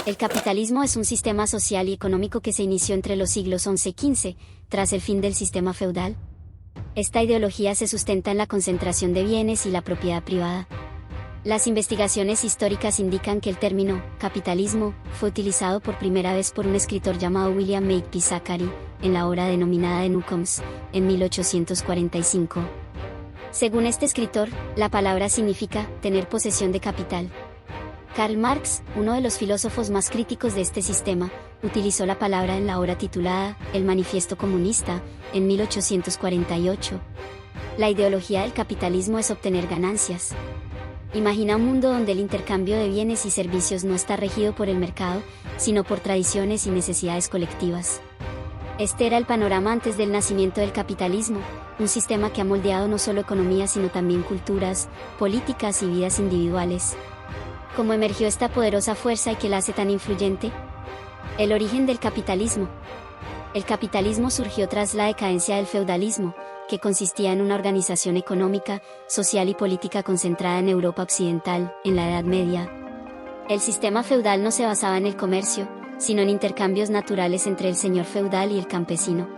El capitalismo es un sistema social y económico que se inició entre los siglos XI y XV, tras el fin del sistema feudal. Esta ideología se sustenta en la concentración de bienes y la propiedad privada. Las investigaciones históricas indican que el término capitalismo fue utilizado por primera vez por un escritor llamado William Makepeace Thackeray, en la obra denominada The Newcomes, en 1845. Según este escritor, la palabra significa tener posesión de capital. Karl Marx, uno de los filósofos más críticos de este sistema, utilizó la palabra en la obra titulada El Manifiesto Comunista, en 1848. La ideología del capitalismo es obtener ganancias. Imagina un mundo donde el intercambio de bienes y servicios no está regido por el mercado, sino por tradiciones y necesidades colectivas. Este era el panorama antes del nacimiento del capitalismo, un sistema que ha moldeado no solo economías sino también culturas, políticas y vidas individuales. ¿Cómo emergió esta poderosa fuerza y qué la hace tan influyente? El origen del capitalismo. El capitalismo surgió tras la decadencia del feudalismo, que consistía en una organización económica, social y política concentrada en Europa occidental, en la Edad Media. El sistema feudal no se basaba en el comercio, sino en intercambios naturales entre el señor feudal y el campesino.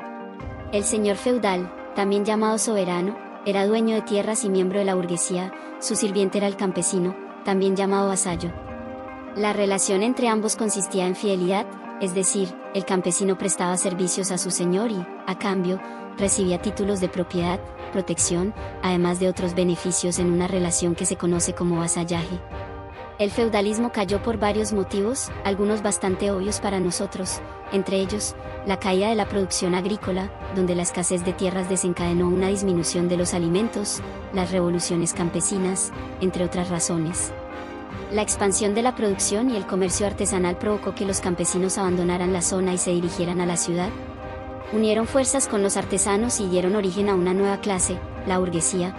El señor feudal, también llamado soberano, era dueño de tierras y miembro de la burguesía, su sirviente era el campesino, también llamado vasallo. La relación entre ambos consistía en fidelidad, es decir, el campesino prestaba servicios a su señor y, a cambio, recibía títulos de propiedad, protección, además de otros beneficios en una relación que se conoce como vasallaje. El feudalismo cayó por varios motivos, algunos bastante obvios para nosotros, entre ellos, la caída de la producción agrícola, donde la escasez de tierras desencadenó una disminución de los alimentos, las revoluciones campesinas, entre otras razones. La expansión de la producción y el comercio artesanal provocó que los campesinos abandonaran la zona y se dirigieran a la ciudad. Unieron fuerzas con los artesanos y dieron origen a una nueva clase, la burguesía.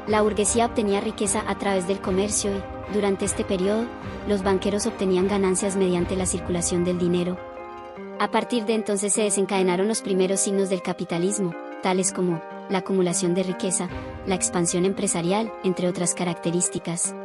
La burguesía obtenía riqueza a través del comercio y, durante este periodo, los banqueros obtenían ganancias mediante la circulación del dinero. A partir de entonces se desencadenaron los primeros signos del capitalismo, tales como la acumulación de riqueza, la expansión empresarial, entre otras características.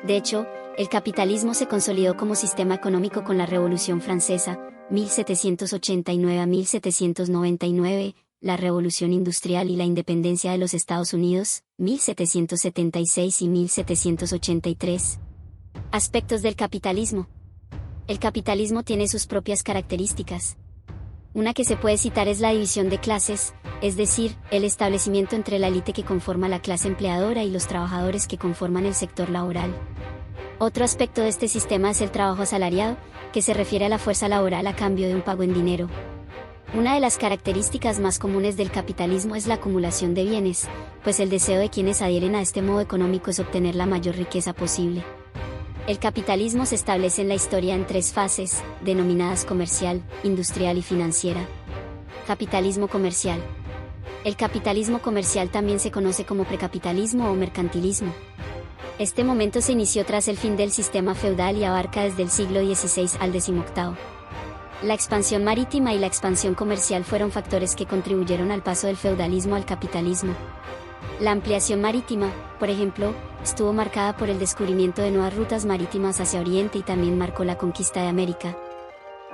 De hecho, el capitalismo se consolidó como sistema económico con la Revolución Francesa, 1789 a 1799, la Revolución Industrial y la Independencia de los Estados Unidos, 1776 y 1783. Aspectos del capitalismo. El capitalismo tiene sus propias características. Una que se puede citar es la división de clases, es decir, el establecimiento entre la élite que conforma la clase empleadora y los trabajadores que conforman el sector laboral. Otro aspecto de este sistema es el trabajo asalariado, que se refiere a la fuerza laboral a cambio de un pago en dinero. Una de las características más comunes del capitalismo es la acumulación de bienes, pues el deseo de quienes adhieren a este modo económico es obtener la mayor riqueza posible. El capitalismo se establece en la historia en tres fases, denominadas comercial, industrial y financiera. Capitalismo comercial. El capitalismo comercial también se conoce como precapitalismo o mercantilismo. Este momento se inició tras el fin del sistema feudal y abarca desde el siglo XVI al XVIII. La expansión marítima y la expansión comercial fueron factores que contribuyeron al paso del feudalismo al capitalismo. La ampliación marítima, por ejemplo, estuvo marcada por el descubrimiento de nuevas rutas marítimas hacia Oriente y también marcó la conquista de América.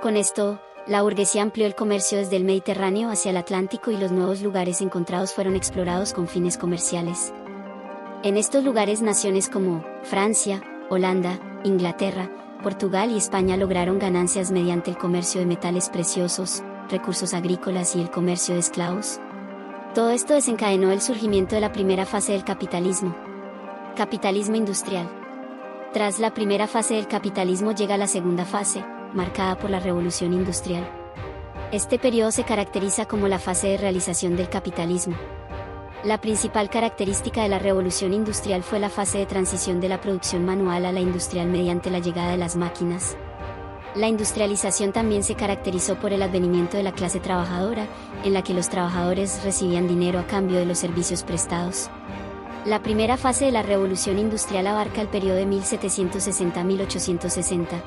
Con esto, la burguesía amplió el comercio desde el Mediterráneo hacia el Atlántico y los nuevos lugares encontrados fueron explorados con fines comerciales. En estos lugares naciones como Francia, Holanda, Inglaterra, Portugal y España lograron ganancias mediante el comercio de metales preciosos, recursos agrícolas y el comercio de esclavos. Todo esto desencadenó el surgimiento de la primera fase del capitalismo. Capitalismo industrial. Tras la primera fase del capitalismo llega la segunda fase, marcada por la Revolución Industrial. Este periodo se caracteriza como la fase de realización del capitalismo. La principal característica de la Revolución Industrial fue la fase de transición de la producción manual a la industrial mediante la llegada de las máquinas. La industrialización también se caracterizó por el advenimiento de la clase trabajadora, en la que los trabajadores recibían dinero a cambio de los servicios prestados. La primera fase de la Revolución Industrial abarca el periodo de 1760 a 1860.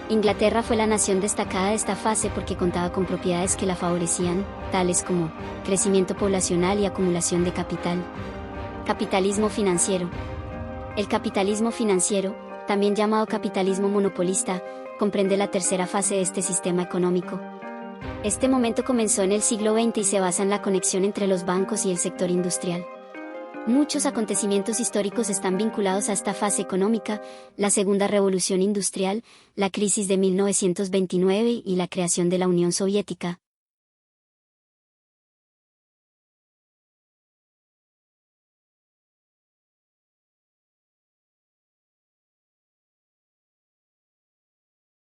Inglaterra fue la nación destacada de esta fase porque contaba con propiedades que la favorecían, tales como crecimiento poblacional y acumulación de capital. Capitalismo financiero. El capitalismo financiero, también llamado capitalismo monopolista, comprende la tercera fase de este sistema económico. Este momento comenzó en el siglo XX y se basa en la conexión entre los bancos y el sector industrial. Muchos acontecimientos históricos están vinculados a esta fase económica: la Segunda Revolución Industrial, la crisis de 1929 y la creación de la Unión Soviética.